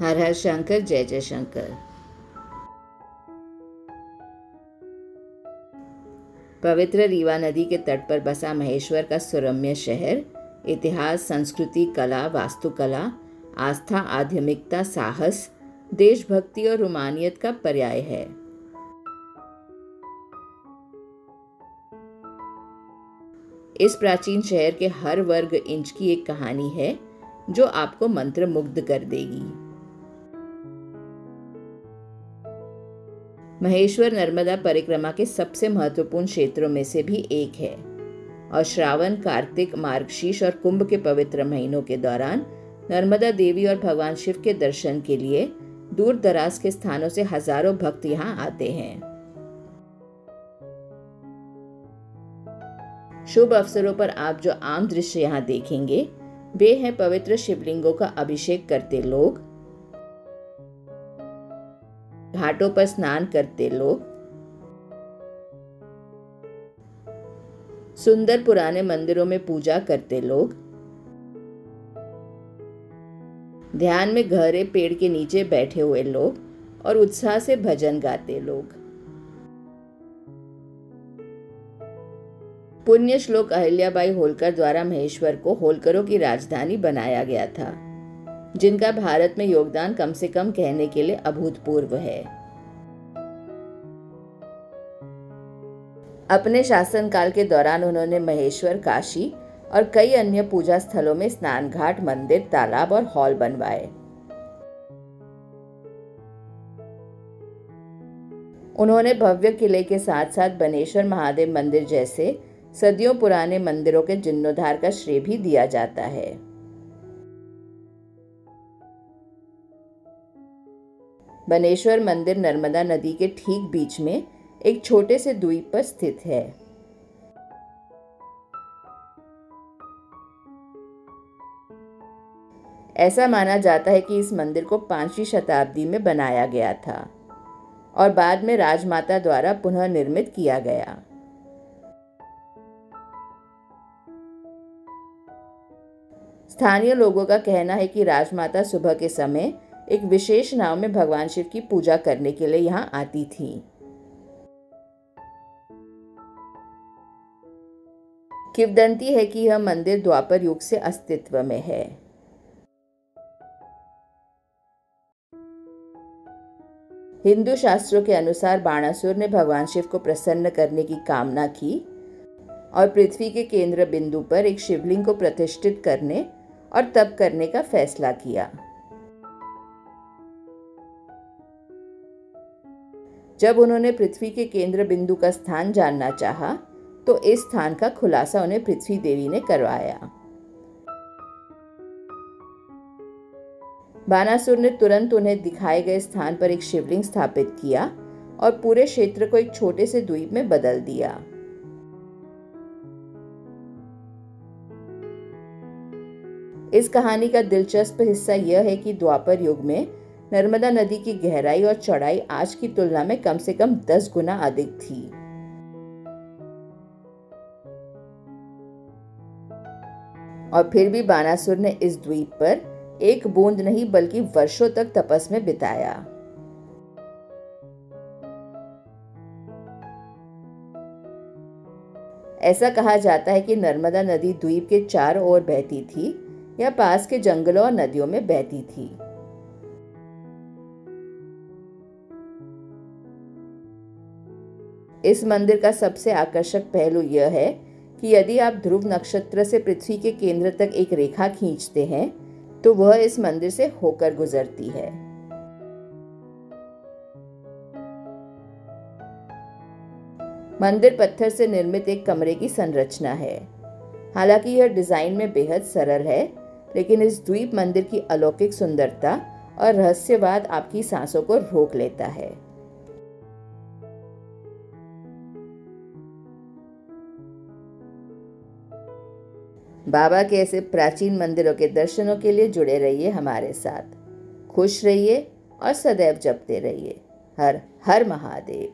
हर हर शंकर, जय जय शंकर। पवित्र रीवा नदी के तट पर बसा महेश्वर का सुरम्य शहर इतिहास, संस्कृति, कला, वास्तुकला, आस्था, आध्यात्मिकता, साहस, देशभक्ति और रोमानियत का पर्याय है। इस प्राचीन शहर के हर वर्ग इंच की एक कहानी है जो आपको मंत्रमुग्ध कर देगी। महेश्वर नर्मदा परिक्रमा के सबसे महत्वपूर्ण क्षेत्रों में से भी एक है और श्रावण, कार्तिक, मार्गशीर्ष और कुंभ के पवित्र महीनों के दौरान नर्मदा देवी और भगवान शिव के दर्शन के लिए दूर दराज के स्थानों से हजारों भक्त यहाँ आते हैं। शुभ अवसरों पर आप जो आम दृश्य यहाँ देखेंगे वे हैं पवित्र शिवलिंगों का अभिषेक करते लोग, घाटों पर स्नान करते लोग, सुंदर पुराने मंदिरों में पूजा करते लोग, ध्यान में गहरे पेड़ के नीचे बैठे हुए लोग और उत्साह से भजन गाते लोग। पुण्य श्लोक अहिल्याबाई होलकर द्वारा महेश्वर को होलकरों की राजधानी बनाया गया था, जिनका भारत में योगदान कम से कम कहने के लिए अभूतपूर्व है। अपने शासनकाल के दौरान उन्होंने महेश्वर, काशी और कई अन्य पूजा स्थलों में स्नान घाट, मंदिर, तालाब और हॉल बनवाए। उन्होंने भव्य किले के साथ साथ बनेश्वर महादेव मंदिर जैसे सदियों पुराने मंदिरों के जीर्णोद्धार का श्रेय भी दिया जाता है। बनेश्वर मंदिर नर्मदा नदी के ठीक बीच में एक छोटे से द्वीप पर स्थित है। ऐसा माना जाता है कि इस मंदिर को 5वीं शताब्दी में बनाया गया था और बाद में राजमाता द्वारा पुनः निर्मित किया गया। स्थानीय लोगों का कहना है कि राजमाता सुबह के समय एक विशेष नाव में भगवान शिव की पूजा करने के लिए यहाँ आती थी। किंवदंती है कि यह मंदिर द्वापर युग से अस्तित्व में है। हिंदू शास्त्रों के अनुसार बाणासुर ने भगवान शिव को प्रसन्न करने की कामना की और पृथ्वी के केंद्र बिंदु पर एक शिवलिंग को प्रतिष्ठित करने और तप करने का फैसला किया। जब उन्होंने पृथ्वी के केंद्र बिंदु का स्थान जानना चाहा, तो इस स्थान का खुलासा उन्हें पृथ्वी देवी ने करवाया। बानासुर ने तुरंत उन्हें दिखाए गए स्थान पर एक शिवलिंग स्थापित किया और पूरे क्षेत्र को एक छोटे से द्वीप में बदल दिया। इस कहानी का दिलचस्प हिस्सा यह है कि द्वापर युग में नर्मदा नदी की गहराई और चौड़ाई आज की तुलना में कम से कम 10 गुना अधिक थी। और फिर भी बानासुर ने इस द्वीप पर एक बूंद नहीं बल्कि वर्षों तक तपस्या में बिताया। ऐसा कहा जाता है कि नर्मदा नदी द्वीप के चारों ओर बहती थी या पास के जंगलों और नदियों में बहती थी। इस मंदिर का सबसे आकर्षक पहलू यह है कि यदि आप ध्रुव नक्षत्र से पृथ्वी के केंद्र तक एक रेखा खींचते हैं तो वह इस मंदिर से होकर गुजरती है। मंदिर पत्थर से निर्मित एक कमरे की संरचना है। हालांकि यह डिजाइन में बेहद सरल है, लेकिन इस द्वीप मंदिर की अलौकिक सुंदरता और रहस्यवाद आपकी सांसों को रोक लेता है। बाबा के ऐसे प्राचीन मंदिरों के दर्शनों के लिए जुड़े रहिए हमारे साथ। खुश रहिए और सदैव जपते रहिए। हर हर महादेव।